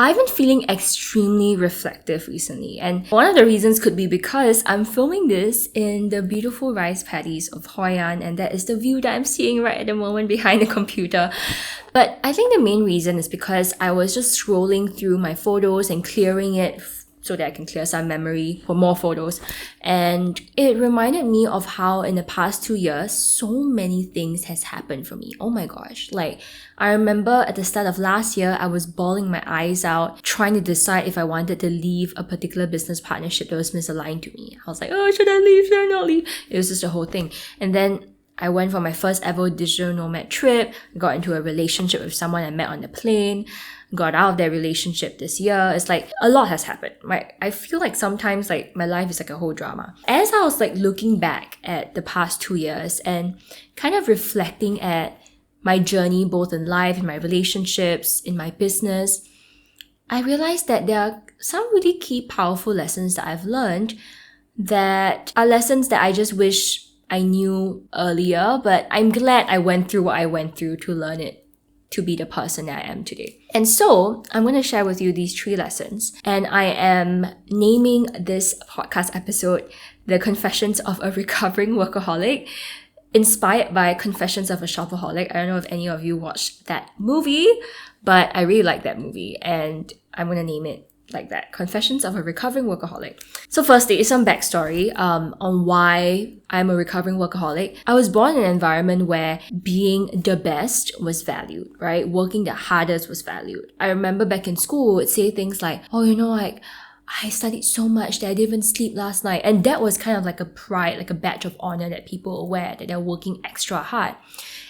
I've been feeling extremely reflective recently, and one of the reasons could be because I'm filming this in the beautiful rice paddies of Hoi An, and that is the view that I'm seeing right at the moment behind the computer. But I think the main reason is because I was just scrolling through my photos and clearing it so that I can clear some memory for more photos. And it reminded me of how in the past 2 years, so many things has happened for me. Oh my gosh. Like, I remember at the start of last year, I was bawling my eyes out, trying to decide if I wanted to leave a particular business partnership that was misaligned to me. I was like, oh, should I leave? Should I not leave? It was just a whole thing. And then I went for my first ever digital nomad trip, got into a relationship with someone I met on the plane, got out of that relationship this year. It's like a lot has happened, right? I feel like sometimes like my life is like a whole drama. As I was like looking back at the past 2 years and kind of reflecting at my journey both in life, in my relationships, in my business, I realized that there are some really key powerful lessons that I've learned that are lessons that I just wish I knew earlier, but I'm glad I went through what I went through to learn it, to be the person that I am today. And so I'm going to share with you these 3 lessons. And I am naming this podcast episode The Confessions of a Recovering Workaholic, inspired by Confessions of a Shopaholic. I don't know if any of you watched that movie, but I really like that movie and I'm going to name it like that, Confessions of a Recovering Workaholic. So firstly, some backstory on why I'm a recovering workaholic. I was born in an environment where being the best was valued, right? Working the hardest was valued. I remember back in school, would say things like, oh, like, I studied so much that I didn't even sleep last night. And that was kind of like a pride, like a badge of honor that people wear, that they're working extra hard.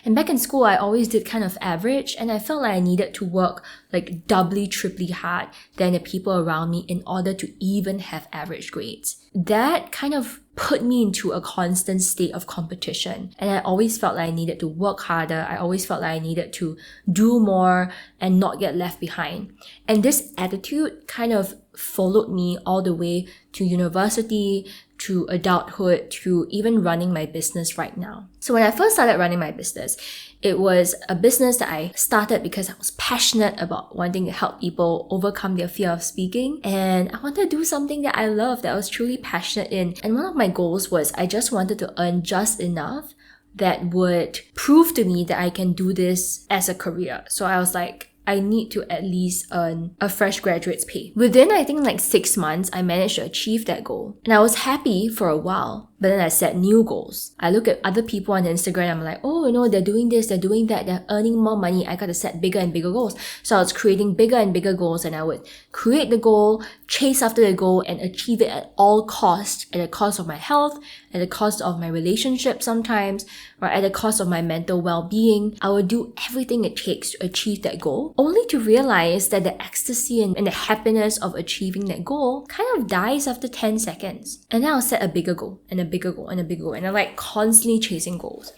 And back in school, I always did kind of average, and I felt like I needed to work like doubly, triply hard than the people around me in order to even have average grades. That kind of put me into a constant state of competition. And I always felt like I needed to work harder. I always felt like I needed to do more and not get left behind. And this attitude kind of followed me all the way to university, to adulthood, to even running my business right now. So when I first started running my business, it was a business that I started because I was passionate about wanting to help people overcome their fear of speaking. And I wanted to do something that I love, that I was truly passionate in. And one of my goals was I just wanted to earn just enough that would prove to me that I can do this as a career. So I was like, I need to at least earn a fresh graduate's pay. Within, I think, like 6 months, I managed to achieve that goal. And I was happy for a while, but then I set new goals. I look at other people on Instagram, I'm like, oh, they're doing this, they're doing that, they're earning more money. I gotta set bigger and bigger goals. So I was creating bigger and bigger goals, and I would create the goal, chase after the goal, and achieve it at all costs, at the cost of my health, at the cost of my relationship sometimes, or at the cost of my mental well-being. I would do everything it takes to achieve that goal, only to realize that the ecstasy and the happiness of achieving that goal kind of dies after 10 seconds. And then I'll set a bigger goal, and a bigger goal, and a bigger goal, and I'm like constantly chasing goals.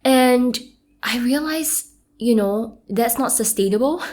And I realized, that's not sustainable.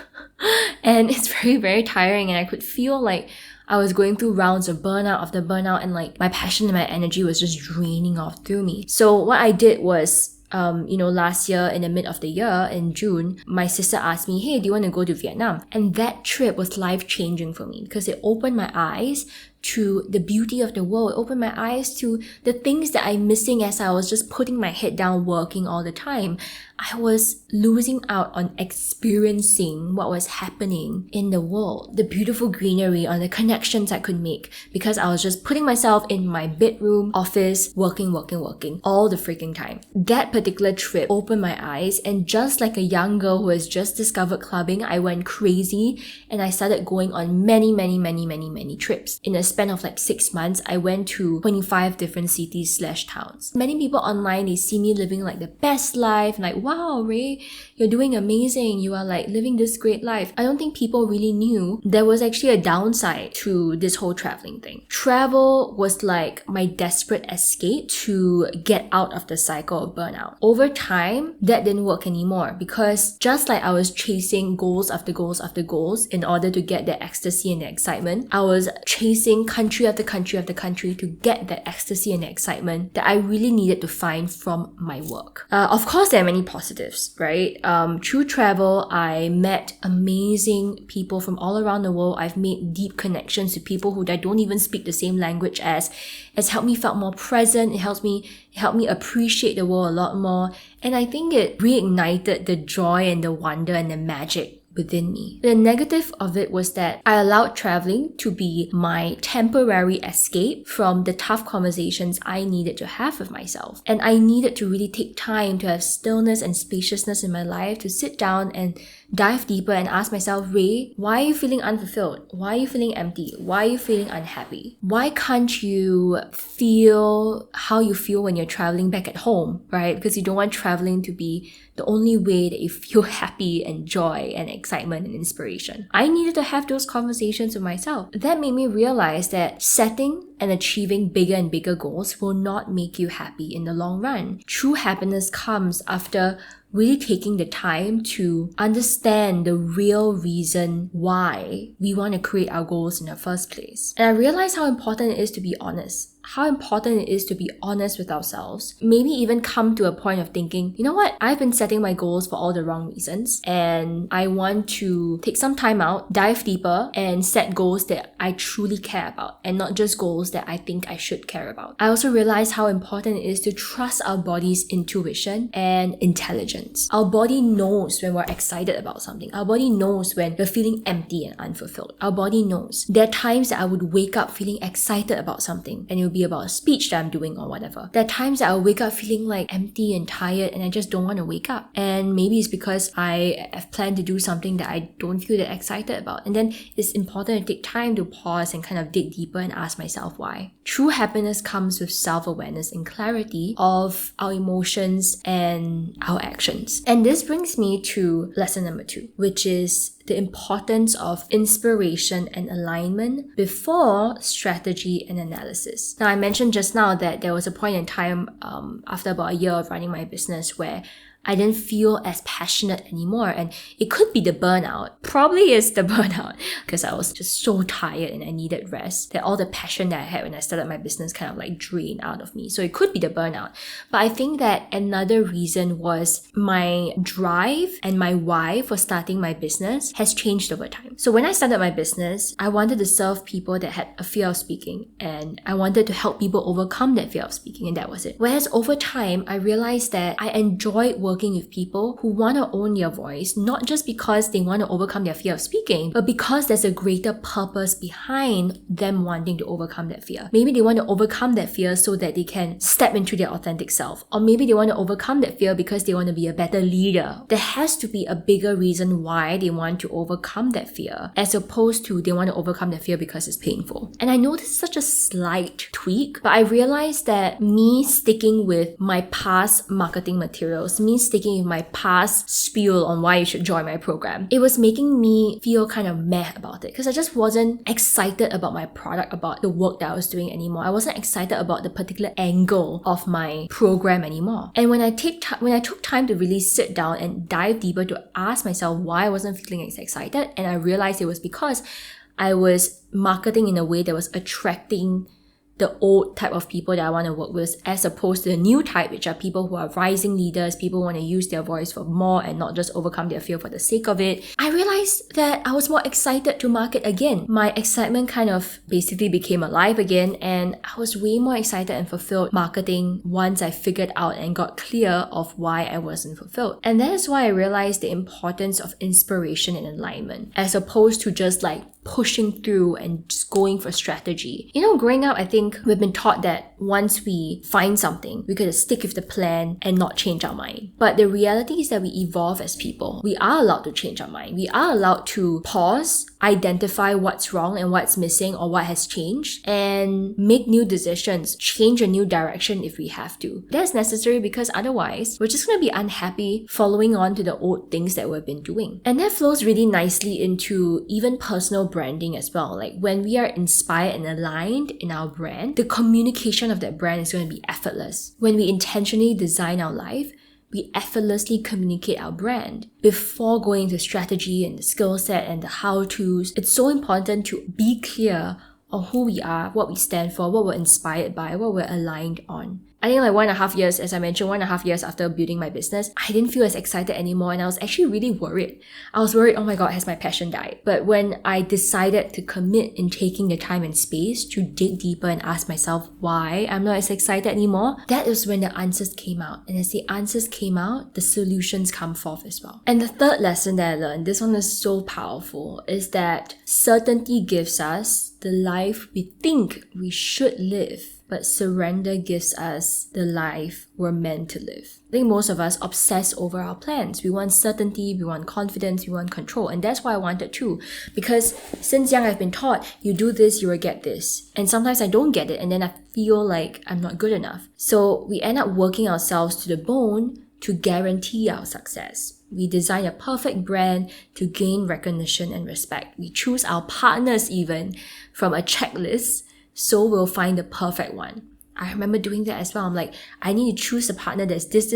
And it's very, very tiring, and I could feel like I was going through rounds of burnout after burnout, and like my passion and my energy was just draining off through me. So what I did was, last year in the mid of the year in June, my sister asked me, hey, do you want to go to Vietnam? And that trip was life-changing for me because it opened my eyes to the beauty of the world. It opened my eyes to the things that I'm missing as I was just putting my head down working all the time. I was losing out on experiencing what was happening in the world, the beautiful greenery, on the connections I could make, because I was just putting myself in my bedroom, office, working all the freaking time. That particular trip opened my eyes, and just like a young girl who has just discovered clubbing, I went crazy and I started going on many trips. In a span of like 6 months, I went to 25 different cities/towns. Many people online, they see me living like the best life, like, wow, Ray, you're doing amazing. You are like living this great life. I don't think people really knew there was actually a downside to this whole traveling thing. Travel was like my desperate escape to get out of the cycle of burnout. Over time, that didn't work anymore because just like I was chasing goals after goals after goals in order to get the ecstasy and the excitement, I was chasing visiting country after country after country to get that ecstasy and excitement that I really needed to find from my work. Of course, there are many positives, right? Through travel, I met amazing people from all around the world. I've made deep connections with people who I don't even speak the same language as. It's helped me feel more present. It helped me appreciate the world a lot more. And I think it reignited the joy and the wonder and the magic within me. The negative of it was that I allowed traveling to be my temporary escape from the tough conversations I needed to have with myself. And I needed to really take time to have stillness and spaciousness in my life, to sit down and dive deeper and ask myself, Ray, why are you feeling unfulfilled? Why are you feeling empty? Why are you feeling unhappy? Why can't you feel how you feel when you're traveling back at home, right? Because you don't want traveling to be the only way that you feel happy and joy and excitement and inspiration. I needed to have those conversations with myself. That made me realize that setting and achieving bigger and bigger goals will not make you happy in the long run. True happiness comes after really taking the time to understand the real reason why we want to create our goals in the first place. And I realized how important it is to be honest. How important it is to be honest with ourselves. Maybe even come to a point of thinking, you know what? I've been setting my goals for all the wrong reasons, and I want to take some time out, dive deeper, and set goals that I truly care about, and not just goals that I think I should care about. I also realized how important it is to trust our body's intuition and intelligence. Our body knows when we're excited about something. Our body knows when we're feeling empty and unfulfilled. Our body knows. There are times that I would wake up feeling excited about something, and it'll be about a speech that I'm doing or whatever. There are times that I'll wake up feeling like empty and tired, and I just don't want to wake up. And maybe it's because I have planned to do something that I don't feel that excited about. And then it's important to take time to pause and kind of dig deeper and ask myself why. True happiness comes with self-awareness and clarity of our emotions and our actions. And this brings me to lesson number 2, which is the importance of inspiration and alignment before strategy and analysis. Now, I mentioned just now that there was a point in time after about a year of running my business where I didn't feel as passionate anymore, and it could be the burnout. Probably is the burnout because I was just so tired and I needed rest, that all the passion that I had when I started my business kind of like drained out of me. So it could be the burnout. But I think that another reason was my drive and my why for starting my business has changed over time. So when I started my business, I wanted to serve people that had a fear of speaking, and I wanted to help people overcome that fear of speaking, and that was it. Whereas over time, I realized that I enjoyed working with people who want to own their voice, not just because they want to overcome their fear of speaking, but because there's a greater purpose behind them wanting to overcome that fear. Maybe they want to overcome that fear so that they can step into their authentic self. Or maybe they want to overcome that fear because they want to be a better leader. There has to be a bigger reason why they want to overcome that fear, as opposed to they want to overcome that fear because it's painful. And I know this is such a slight tweak, but I realized that me sticking with my past marketing materials, me sticking with my past spiel on why you should join my program, it was making me feel kind of meh about it, because I just wasn't excited about my product, about the work that I was doing anymore. I wasn't excited about the particular angle of my program anymore. And when I took time to really sit down and dive deeper to ask myself why I wasn't feeling as excited, and I realized it was because I was marketing in a way that was attracting the old type of people that I want to work with, as opposed to the new type, which are people who are rising leaders, people who want to use their voice for more and not just overcome their fear for the sake of it. I realized that I was more excited to market again. My excitement kind of basically became alive again, and I was way more excited and fulfilled marketing once I figured out and got clear of why I wasn't fulfilled. And that is why I realized the importance of inspiration and alignment, as opposed to just like pushing through and just going for strategy. You know, growing up, I think we've been taught that once we find something, we gotta stick with the plan and not change our mind. But the reality is that we evolve as people. We are allowed to change our mind. We are allowed to pause, identify what's wrong and what's missing or what has changed, and make new decisions, change a new direction if we have to. That's necessary, because otherwise, we're just gonna be unhappy following on to the old things that we've been doing. And that flows really nicely into even personal branding as well. Like when we are inspired and aligned in our brand, the communication of that brand is going to be effortless. When we intentionally design our life, we effortlessly communicate our brand. Before going to strategy and the skill set and the how-tos, it's so important to be clear or who we are, what we stand for, what we're inspired by, what we're aligned on. I think like 1.5 years, as I mentioned, 1.5 years after building my business, I didn't feel as excited anymore, and I was actually really worried. I was worried, oh my god, has my passion died? But when I decided to commit in taking the time and space to dig deeper and ask myself why I'm not as excited anymore, that is when the answers came out. And as the answers came out, the solutions come forth as well. And the third lesson that I learned, this one is so powerful, is that certainty gives us the life we think we should live, but surrender gives us the life we're meant to live. I think most of us obsess over our plans. We want certainty, we want confidence, we want control. And that's why I wanted too. Because since young I've been taught, you do this, you will get this. And sometimes I don't get it, and then I feel like I'm not good enough. So we end up working ourselves to the bone to guarantee our success. We design a perfect brand to gain recognition and respect. We choose our partners even from a checklist, so we'll find the perfect one. I remember doing that as well. I'm like, I need to choose a partner that's this,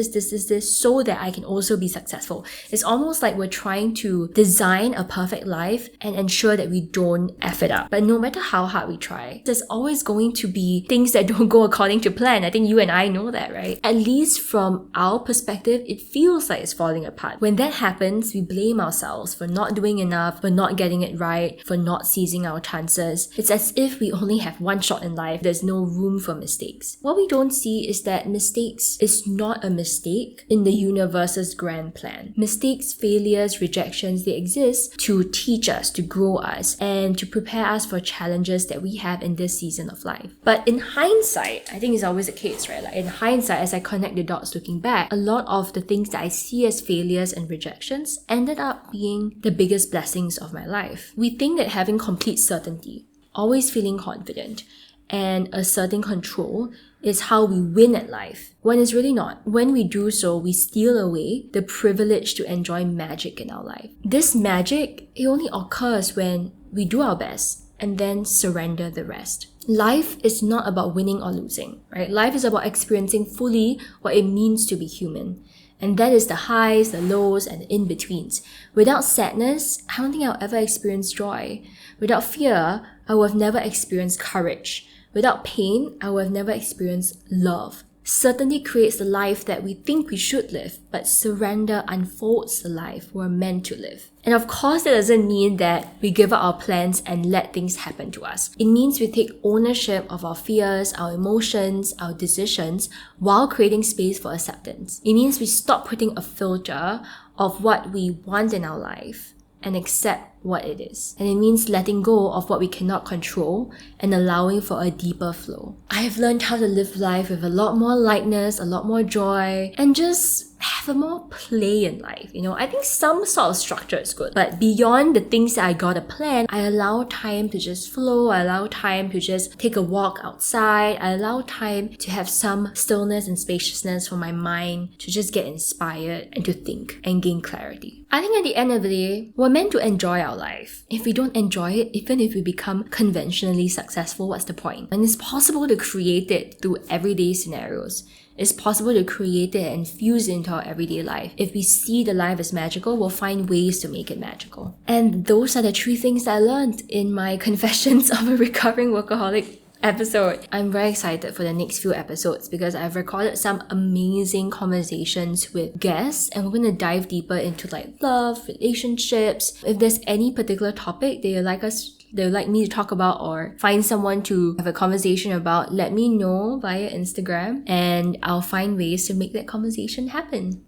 so that I can also be successful. It's almost like we're trying to design a perfect life and ensure that we don't F it up. But no matter how hard we try, there's always going to be things that don't go according to plan. I think you and I know that, right? At least from our perspective, it feels like it's falling apart. When that happens, we blame ourselves for not doing enough, for not getting it right, for not seizing our chances. It's as if we only have one shot in life. There's no room for mistakes. What we don't see is that mistakes is not a mistake in the universe's grand plan. Mistakes, failures, rejections, they exist to teach us, to grow us, and to prepare us for challenges that we have in this season of life. But in hindsight, I think it's always the case, right? Like in hindsight, as I connect the dots looking back, a lot of the things that I see as failures and rejections ended up being the biggest blessings of my life. We think that having complete certainty, always feeling confident, and asserting control is how we win at life, when it's really not. When we do so, we steal away the privilege to enjoy magic in our life. This magic, it only occurs when we do our best and then surrender the rest. Life is not about winning or losing, right? Life is about experiencing fully what it means to be human. And that is the highs, the lows, and the in-betweens. Without sadness, I don't think I'll ever experience joy. Without fear, I will have never experienced courage. Without pain, I will have never experienced love. Certainty creates the life that we think we should live, but surrender unfolds the life we're meant to live. And of course, that doesn't mean that we give up our plans and let things happen to us. It means we take ownership of our fears, our emotions, our decisions, while creating space for acceptance. It means we stop putting a filter of what we want in our life and accept what it is. And it means letting go of what we cannot control and allowing for a deeper flow. I have learned how to live life with a lot more lightness, a lot more joy, and just have a more play in life. I think some sort of structure is good, but beyond the things that I gotta plan, I allow time to just flow. I allow time to just take a walk outside. I allow time to have some stillness and spaciousness for my mind to just get inspired and to think and gain clarity. I think at the end of the day, we're meant to enjoy our life. If we don't enjoy it, even if we become conventionally successful, what's the point? And it's possible to create it through everyday scenarios. It's possible to create it and fuse it into our everyday life. If we see the life as magical, we'll find ways to make it magical. And those are the 3 things that I learned in my Confessions of a Recovering Workaholic episode. I'm very excited for the next few episodes because I've recorded some amazing conversations with guests, and we're going to dive deeper into like love, relationships. If there's any particular topic that they would like me to talk about or find someone to have a conversation about, let me know via Instagram and I'll find ways to make that conversation happen.